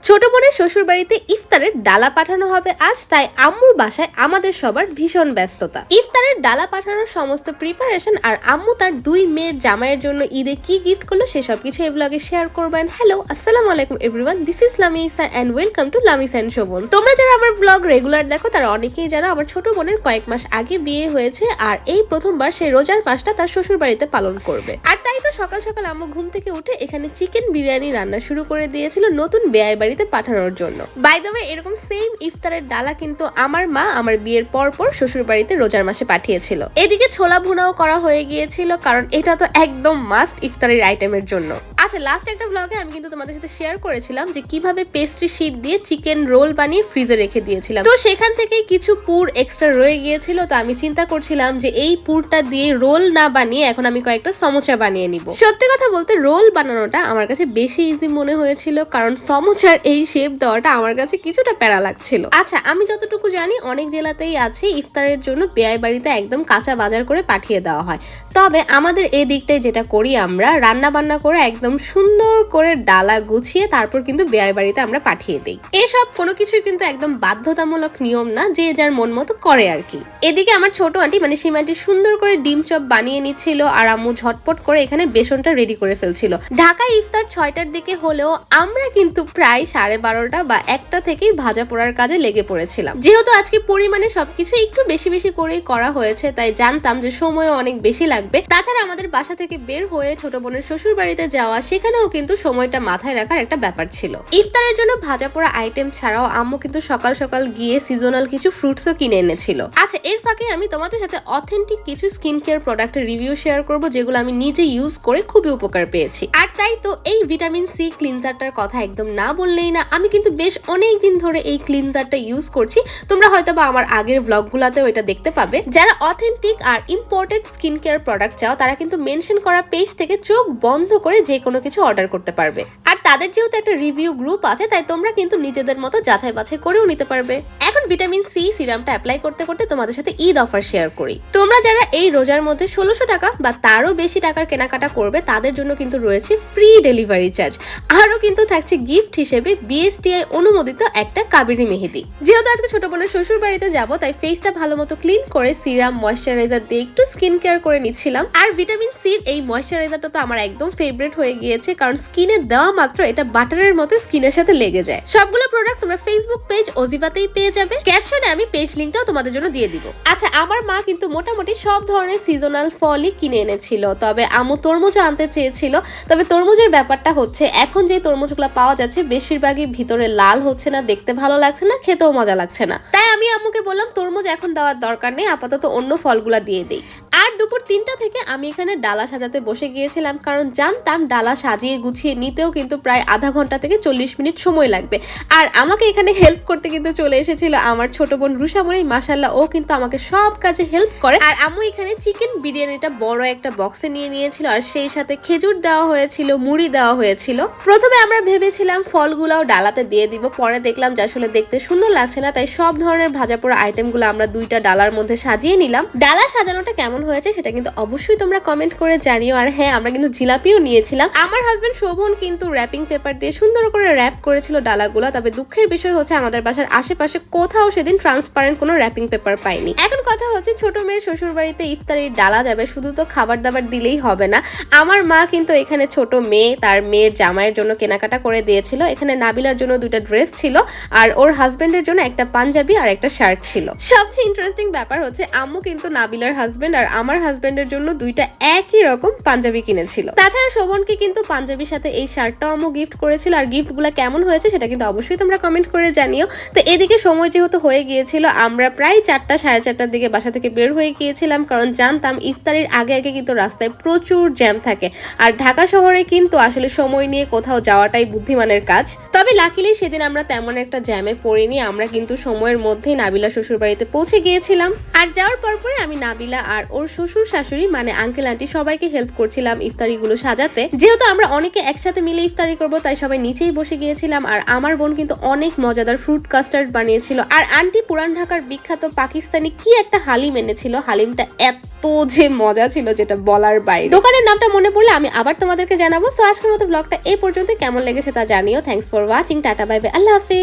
ছোট বোনের শ্বশুর বাড়িতে ইফতারের ডালা পাঠানো হবে আজ, তাই আম্মুর বাসায় আমাদের সবার ভীষণ ব্যস্ততা। ইফতারের ডালা পাঠানোর সমস্ত প্রিপারেশন আর আম্মু তার দুই মেয়ের জামাইয়ের জন্য ঈদে কি গিফট করলো সেসব কিছু এই ব্লগে শেয়ার করবেন। হ্যালো, আসসালামু আলাইকুম everyone, this is Lamisa and welcome to Lamisa and Shovon. তোমরা যারা আমার ব্লগ রেগুলার দেখো তারা অনেকেই জানো আমার ছোট বোনের কয়েক মাস আগে বিয়ে হয়েছে আর এই প্রথমবার সে রোজার মাসটা তার শ্বশুর বাড়িতে পালন করবে। আর তাই তো সকাল সকাল আম্মু ঘুম থেকে উঠে এখানে চিকেন বিরিয়ানি রান্না শুরু করে দিয়েছিল নতুন বেয়াই বাড়িতে পাঠানোর জন্য। বাই দ্য ওয়ে, এরকম সেম ইফতারের ডালা কিন্তু আমার মা আমার বিয়ের পর শ্বশুর বাড়িতে রোজার মাসে পাঠিয়েছিল। এদিকে ছোলা ভুনাও করা হয়ে গিয়েছিল, কারণ এটা তো একদম মাস্ট ইফতারের আইটেমের জন্য। আচ্ছা, লাস্ট একটা ব্লগে আমি কিন্তু তোমাদের সাথে শেয়ার করেছিলাম যে কিভাবে পেস্ট্রি শিট দিয়ে চিকেন রোল বানিয়ে ফ্রিজে রেখে দিয়েছিলাম। তো সেখান থেকে কিছু পুর এক্সট্রা রয়ে গিয়েছিল, তো আমি চিন্তা করছিলাম যে এই পুরটা দিয়ে রোল না বানিয়ে এখন আমি কয়েকটা সমোচা বানিয়ে নিব। সত্যি কথা বলতে রোল বানানোটা আমার কাছে বেশি ইজি মনে হয়েছিল, কারণ সমোচার এই শেপ দেওয়াটা আমার কাছে কিছুটা প্যারা লাগছিল। আচ্ছা, আমি যতটুকু জানি অনেক জেলাতেই আছে ইফতারের জন্য বেয়াই বাড়িতে একদম কাঁচা বাজার করে পাঠিয়ে দেওয়া হয়, তবে আমাদের এই দিকটায় যেটা করি আমরা রান্না বান্না করে একদম সুন্দর করে ডালা গুছিয়ে তারপর কিন্তু বেয়াই বাড়িতে আমরা পাঠিয়ে দিই। এসব কোনো কিছুই কিন্তু একদম বাধ্যতামূলক নিয়ম না, যে যার মন মতো করে আর কি। এদিকে আমার ছোট আন্টি মানে সীমা আন্টি সুন্দর করে ডিম চপ বানিয়ে নিচ্ছিল আর আম্মু ঝটপট করে এখানে বেসনটা রেডি করে ফেলছিল। ঢাকায় ইফতার 6টার দিকে হলেও আমরা কিন্তু প্রায় 12:30 বা 1টা থেকেই ভাজা পোড়ার কাজে লেগে পড়েছিলাম। যেহেতু আজকে পরিমাণে সবকিছু একটু বেশি বেশি করেই করা হয়েছে, তাই জানতাম যে সময়ও অনেক বেশি লাগবে। তাছাড়া আমাদের বাসা থেকে বের হয়ে ছোট বোনের শ্বশুর বাড়িতে যাওয়া, সেখানেও কিন্তু সময়টা মাথায় রাখার একটা ব্যাপার ছিল। ইফতারের জন্য ভাজা পোড়া আইটেম ছাড়াও আম্মু কিন্তু সকাল সকাল গিয়ে সিজনাল কিছু ফ্রুটসও কিনে এনেছিল। আচ্ছা, এর ফাঁকে আমি তোমাদের সাথে অথেন্টিক কিছু স্কিন কেয়ার প্রোডাক্টের রিভিউ শেয়ার করব, যেগুলো আমি নিজে ইউজ করে খুবই উপকার পেয়েছি। আর তাই তো এই ভিটামিন সি ক্লিনজারটার কথা একদম না বললেই না। আমি কিন্তু বেশ অনেক দিন ধরে এই ক্লিনজারটা ইউজ করছি, তোমরা হয়তো বা আমার আগের ব্লগগুলোতেও এটা দেখতে পাবে। যারা অথেন্টিক আর ইম্পোর্টেড স্কিন কেয়ার প্রোডাক্ট চাও তারা কিন্তু মেনশন করা পেজ থেকে চোখ বন্ধ করে যে কোনো কিছু অর্ডার করতে পারবে। আর তাদের যেহেতু একটা রিভিউ গ্রুপ আছে, তাই তোমরা কিন্তু নিজেদের মতো যাচাই বাছাই করেও নিতে পারবে। এখন ভিটামিন সি সিরামটা অ্যাপ্লাই করতে করতে তোমাদের সাথে ঈদ অফার শেয়ার করি। তোমরা যারা এই রোজার মধ্যে 1600 টাকা বা তারও বেশি টাকার কেনাকাটা করবে তাদের জন্য কিন্তু রয়েছে ফ্রি ডেলিভারি চার্জ। আরও কিন্তু থাকছে গিফট হিসেবে বিএসটিআই অনুমোদিত একটা কাবেরী মেহেদি। যেহেতু আজকে ছোট বোনের শ্বশুর বাড়িতে যাবো, তাই ফেসটা ভালো মতো ক্লিন করে সিরাম ময়শ্চারাইজার দিয়ে একটু স্কিন কেয়ার করে নিচ্ছিলাম। আর ভিটামিন সির এই ময়শ্চারাইজারটা তো আমার একদম ফেভারিট হয়ে গিয়েছে, কারণ স্কিনে দেওয়া মাত্র এটা বাটারের মতো স্কিনের সাথে লেগে যায়। সবগুলো প্রোডাক্ট তোমরা ফেসবুক পেজ অজিভাতেই পেয়ে যাবে। ক্যাপশনে আমি পেজ লিংকটাও তোমাদের জন্য দিয়ে দিব। আচ্ছা, আমার মা কিন্তু মোটামুটি সব ধরনের সিজনাল ফলই কিনে এনেছিল, তবে আম্মু তরমুজও আনতে চেয়েছিল। তবে তরমুজের ব্যাপারটা হচ্ছে এখন যে তরমুজগুলো পাওয়া যাচ্ছে বেশিরভাগই ভিতরে লাল হচ্ছে না, দেখতে ভালো লাগছে না, খেতেও মজা লাগছে না। তাই আমি আম্মুকে বললাম তরমুজ এখন দেওয়ার দরকার নেই, আপাতত অন্য ফলগুলা দিয়ে দেই। আর দুপুর 3টা থেকে আমি এখানে ডালা সাজাতে বসে গিয়েছিলাম, কারণ জানতাম ডালা সাজিয়ে গুছিয়ে নিতেও কিন্তু প্রায় আধা ঘন্টা থেকে 40 মিনিট সময় লাগবে। আর আমাকে এখানে হেল্প করতে কিন্তু চলে এসেছিল আমার ছোট বোন রুষামণি। মাশাআল্লাহ, ও কিন্তু আমাকে সব কাজে হেল্প করে। আর আম্মু এখানে চিকেন বিরিয়ানিটা বড় একটা বক্সে নিয়ে নিয়েছিল, আর সেই সাথে খেজুর দেওয়া হয়েছিল, মুড়ি দেওয়া হয়েছিল। প্রথমে আমরা ভেবেছিলাম ফলগুলাও ডালাতে দিয়ে দিব, পরে দেখলাম যে আসলে দেখতে সুন্দর লাগছে না, তাই সব ধরনের ভাজা পোড়া আইটেমগুলো আমরা 2টা ডালার মধ্যে সাজিয়ে নিলাম। ডালা সাজানোটা কেমন হয়েছে সেটা কিন্তু অবশ্যই তোমরা কমেন্ট করে জানিও। আর হ্যাঁ, আমরা কিন্তু জিলাপিও নিয়েছিলাম। আমার হাজবেন্ড শোভন কিন্তু র্যাপিং পেপার দিয়ে সুন্দর করে র্যাপ করেছিল ডালাগুলো, তবে দুঃখের বিষয় হচ্ছে আমাদের বাসার আশেপাশে কোথাও সেদিন ট্রান্সপারেন্ট কোনো র্যাপিং পেপার পাইনি। এখন কথা হচ্ছে ছোট মেয়ের শ্বশুর বাড়িতে ইফতারির ডালা যাবে, শুধু তো খাবার দাবার দিলেই হবে না। আমার মা কিন্তু এখানে ছোট মেয়ে তার মেয়ের জামাইয়ের জন্য কেনাকাটা করে দিয়েছিল। এখানে নাবিলার জন্য 2টা ড্রেস ছিল, আর ওর হাজবেন্ডের জন্য একটা পাঞ্জাবি আর একটা শার্ট ছিল। সবচেয়ে ইন্টারেস্টিং ব্যাপার হচ্ছে আম্মু কিন্তু নাবিলার হাজবেন্ড আর আমার হাজবেন্ডের জন্য 2টা একই রকম পাঞ্জাবি কিনেছিল। তাছাড়া শোভনকে কিন্তু পাঞ্জাবির সাথে এই শার্টটাও আম্মু গিফট করেছিল। আর গিফটগুলো কেমন হয়েছে সেটা কিন্তু অবশ্যই তোমরা কমেন্ট করে জানিও। তো এদিকে সময় যেহেতু হয়ে গিয়েছিল, আমরা প্রায় 4টা 4:30টার দিকে বাসা থেকে বের হয়ে গিয়েছিলাম, কারণ জানতাম ইফতারির আগে আগে কিন্তু রাস্তায় প্রচুর জ্যাম থাকে। আর ঢাকা শহরে কিন্তু আসলে সময় নিয়ে কোথাও যাওয়াটাই বুদ্ধিমানের কাজ। তবে লাকিলি সেদিন আমরা তেমন একটা জ্যামে পড়িনি, আমরা কিন্তু সময়ের মধ্যেই নাবিলা শ্বশুর বাড়িতে পৌঁছে গিয়েছিলাম। আর যাওয়ার পরে আমি নাবিলা আর ওর শ্বশুর শাশুড়ি মানে আঙ্কেল আন্টি সবাইকে হেল্প করছিলাম ইফতারিগুলো সাজাতে। যেহেতু আমরা অনেকে একসাথে মিলে ইফতারি করব তাই সবাই নিচেই বসে গিয়েছিলাম। আর আমার বোন কিন্তু অনেক মজাদার ফ্রুট কাস্টার্ড বানিয়েছিল। আর আন্টি পুরান ঢাকার বিখ্যাত পাকিস্তানি কি একটা হালিম এনেছিল। হালিমটা এত যে মজা ছিল যেটা বলার বাইরে। দোকানের নামটা মনে পড়লে আমি আবার তোমাদেরকে জানাবো। সো আজকের মতো ব্লগটা এই পর্যন্ত, কেমন লেগেছে তা জানিও। Thanks for watching. Tata bye bye, Allah হাফেজ।